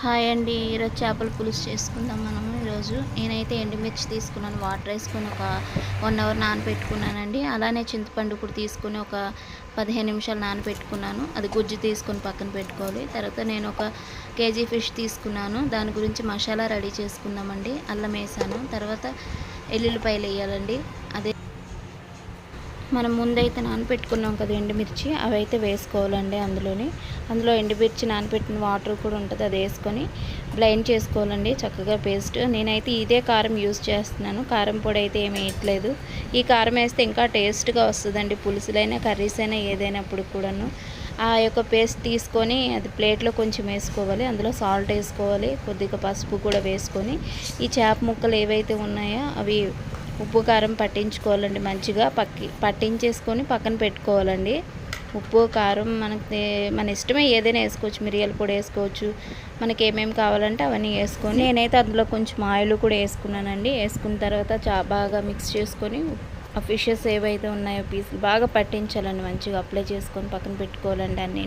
Hi అండి. ఈరోజు చేపల పులుసు చేసుకుందాం మనం. నేనైతే ఎండుమిర్చి తీసుకున్నాను, వాటర్ వేసుకొని ఒక 1 అవర్ నానబెట్టుకున్నానండి. అలానే చింతపండు కూడా తీసుకుని ఒక 15 నిమిషాలు నానబెట్టుకున్నాను. అది గుజ్జు తీసుకొని పక్కన పెట్టుకోవాలి. తర్వాత నేను ఒక కేజీ ఫిష్ తీసుకున్నాను. దాని గురించి మసాలా రెడీ చేసుకుందామండి. అల్లం వేసాను, తర్వాత ఎల్లుల్లిపాయలు వేయాలండి. అదే మనం ముందైతే నానబెట్టుకున్నాం కదా ఎండుమిర్చి, అవి అయితే వేసుకోవాలండి. అందులో ఎండుమిర్చి నానబెట్టిన వాటర్ కూడా ఉంటుంది, అది వేసుకొని బ్లెండ్ చేసుకోవాలండి చక్కగా పేస్ట్. నేనైతే ఇదే కారం యూజ్ చేస్తున్నాను, కారం పొడి అయితే ఏమి వేయట్లేదు. ఈ కారం వేస్తే ఇంకా టేస్ట్గా వస్తుందండి, పులుసులైనా కర్రీస్ అయినా ఏదైనప్పుడు కూడాను. ఆ యొక్క పేస్ట్ తీసుకొని అది ప్లేట్లో కొంచెం వేసుకోవాలి. అందులో సాల్ట్ వేసుకోవాలి, కొద్దిగా పసుపు కూడా వేసుకొని ఈ చేప ముక్కలు ఏవైతే ఉన్నాయో అవి ఉప్పు కారం పట్టించుకోవాలండి. మంచిగా పట్టించేసుకొని పక్కన పెట్టుకోవాలండి. ఉప్పు కారం మన ఇష్టమే, ఏదైనా వేసుకోవచ్చు. మిరియాల పొడి వేసుకోవచ్చు, మనకి ఏమేమి కావాలంటే అవన్నీ వేసుకొని, నేనైతే అందులో కొంచెం ఆయిల్ కూడా వేసుకున్నానండి. వేసుకున్న తర్వాత బాగా మిక్స్ చేసుకొని ఆ ఫిషెస్ ఏవైతే ఉన్నాయో పీసులు బాగా పట్టించాలండి, మంచిగా అప్లై చేసుకొని పక్కన పెట్టుకోవాలండి. అని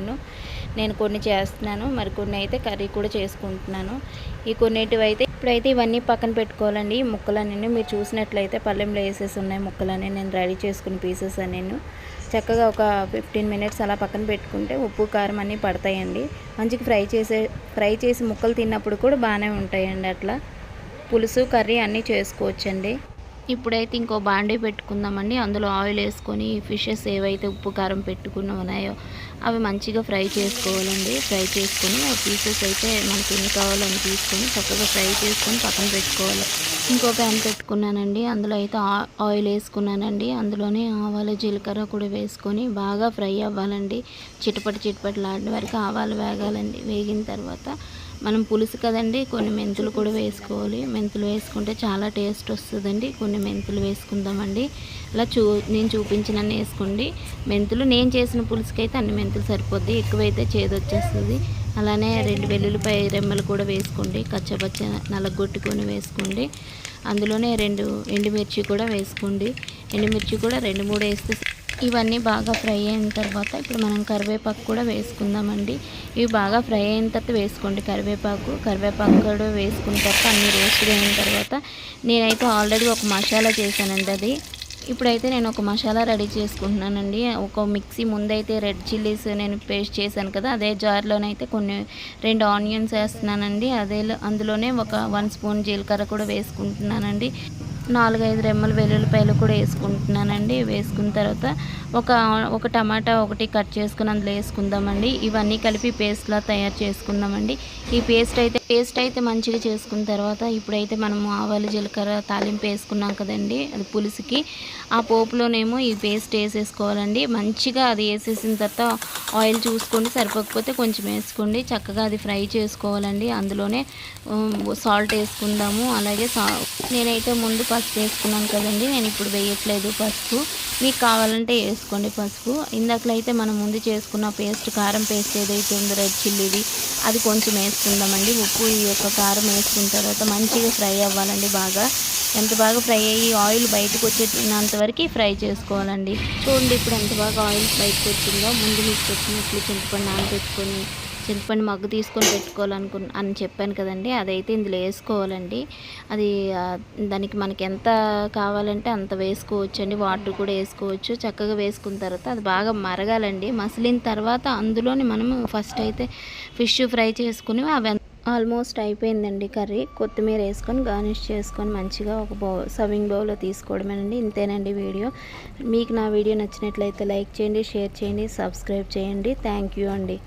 నేను కొన్ని చేస్తున్నాను, మరి కొన్ని అయితే కర్రీ కూడా చేసుకుంటున్నాను. ఈ కొన్నిటివి అయితే ఇప్పుడైతే ఇవన్నీ పక్కన పెట్టుకోవాలండి. ఈ ముక్కలన్నీ మీరు చూసినట్లయితే పళ్ళెంలో వేసేసి ఉన్నాయి ముక్కలన్నీ. నేను రెడీ చేసుకున్న పీసెస్ అని చక్కగా ఒక 15 మినిట్స్ అలా పక్కన పెట్టుకుంటే ఉప్పు కారం అన్నీ పడతాయండి. మంచిగా ఫ్రై చేసి ముక్కలు తిన్నప్పుడు కూడా బాగానే ఉంటాయండి. అట్లా పులుసు కర్రీ అన్నీ చేసుకోవచ్చండి. ఇప్పుడైతే ఇంకో బాండీ పెట్టుకుందామండి. అందులో ఆయిల్ వేసుకొని ఫిషెస్ ఏవైతే ఉప్పు కారం పెట్టుకున్న ఉన్నాయో అవి మంచిగా ఫ్రై చేసుకోవాలండి. ఫ్రై చేసుకొని ఆ పీసెస్ అయితే మనకి ఎన్ని కావాలని తీసుకొని చక్కగా ఫ్రై చేసుకొని పక్కన పెట్టుకోవాలి. ఇంకో ప్యాన్ పెట్టుకున్నానండి, అందులో అయితే ఆయిల్ వేసుకున్నానండి. అందులోనే ఆవాలు జీలకర్ర కూడా వేసుకొని బాగా ఫ్రై అవ్వాలండి. చిటపటలాడిన వరకు ఆవాలు వేగాలండి. వేగిన తర్వాత మనం పులుసు కదండి, కొన్ని మెంతులు కూడా వేసుకోవాలి. మెంతులు వేసుకుంటే చాలా టేస్ట్ వస్తుందండి. కొన్ని మెంతులు వేసుకుందామండి. అలా నేను చూపించినన్ని వేసుకోండి. మెంతులు నేను చేసిన పులుసుకి అయితే అన్ని మెంతులు సరిపోద్ది, ఎక్కువైతే చేదు వచ్చేస్తుంది. అలానే 2 వెల్లుల్లిపాయ రెమ్మలు కూడా వేసుకోండి, కచ్చపచ్చ నలగొట్టుకొని వేసుకోండి. అందులోనే 2 ఎండుమిర్చి కూడా వేసుకోండి. ఎండుమిర్చి కూడా 2-3 వేస్తే ఇవన్నీ బాగా ఫ్రై అయిన తర్వాత ఇప్పుడు మనం కరివేపాకు కూడా వేసుకుందామండి. ఇవి బాగా ఫ్రై అయిన తర్వాత వేసుకోండి కరివేపాకు కూడా వేసుకున్న తర్వాత అన్నీ రోస్ట్ అయిన తర్వాత నేనైతే ఆల్రెడీ ఒక మసాలా చేశానండి. ఇప్పుడైతే నేను ఒక మసాలా రెడీ చేసుకుంటున్నానండి. ఒక మిక్సీ ముందైతే రెడ్ చిల్లీస్ నేను పేస్ట్ చేశాను కదా, అదే జార్లోనైతే 2 ఆనియన్స్ వేస్తున్నానండి. అందులోనే ఒక 1 స్పూన్ జీలకర్ర కూడా వేసుకుంటున్నానండి. 4-5 రెమ్మలు వెల్లుల్లిపాయలు కూడా వేసుకుంటున్నానండి. వేసుకున్న తర్వాత ఒక టమాటా ఒకటి కట్ చేసుకుని అందులో వేసుకుందామండి. ఇవన్నీ కలిపి పేస్ట్లా తయారు చేసుకుందామండి. ఈ పేస్ట్ అయితే మంచిగా చేసుకున్న తర్వాత ఇప్పుడైతే మనము ఆవాలు జీలకర్ర తాలింపు వేసుకున్నాం కదండి, అది పులుసుకి. ఆ పోపులోనేమో ఈ పేస్ట్ వేసేసుకోవాలండి. మంచిగా అది వేసేసిన తర్వాత ఆయిల్ చూసుకోండి, సరిపోకపోతే కొంచెం వేసుకోండి. చక్కగా అది ఫ్రై చేసుకోవాలండి. అందులోనే సాల్ట్ వేసుకుందాము. అలాగే నేనైతే ముందు పసుపు వేసుకున్నాను కదండి, నేను ఇప్పుడు వేయట్లేదు పసుపు. మీకు కావాలంటే వేసుకోండి పసుపు. ఇందాకలైతే మనం ముందు చేసుకున్న కారం పేస్ట్ ఏదైతే ఉందో రెడ్ చిల్లీది, అది కొంచెం వేసుకుందామండి. ఉప్పు ఈ యొక్క కారం వేసుకున్న తర్వాత మంచిగా ఫ్రై అవ్వాలండి. ఎంత బాగా ఫ్రై అయ్యి ఆయిల్ బయటకు వచ్చేంత వరకు ఫ్రై చేసుకోవాలండి. చూడండి ఇప్పుడు ఎంత బాగా ఆయిల్ బయటకు వచ్చిందో. ముందు తీసుకొచ్చినట్లు చింతపండు నానబెట్టుకొని చింతపండు మగ్గు తీసుకొని అని చెప్పాను కదండి, అదైతే ఇందులో వేసుకోవాలండి. అది దానికి మనకి ఎంత కావాలంటే అంత వేసుకోవచ్చు అండి. వాటర్ కూడా వేసుకోవచ్చు. చక్కగా వేసుకున్న తర్వాత అది బాగా మరగాలండి. మసిలిన తర్వాత అందులోని మనము ఫస్ట్ అయితే ఫిష్ ఫ్రై చేసుకుని అవి ఆల్మోస్ట్ అయిపోయిందండి కర్రీ. కొత్తిమీర వేసుకొని గార్నిష్ చేసుకొని మంచిగా ఒక సర్వింగ్ బౌల్లో తీసుకోవడమేనండి. ఇంతేనండి వీడియో. మీకు నా వీడియో నచ్చినట్లయితే లైక్ చేయండి, షేర్ చేయండి, సబ్స్క్రైబ్ చేయండి. థ్యాంక్ యూ అండి.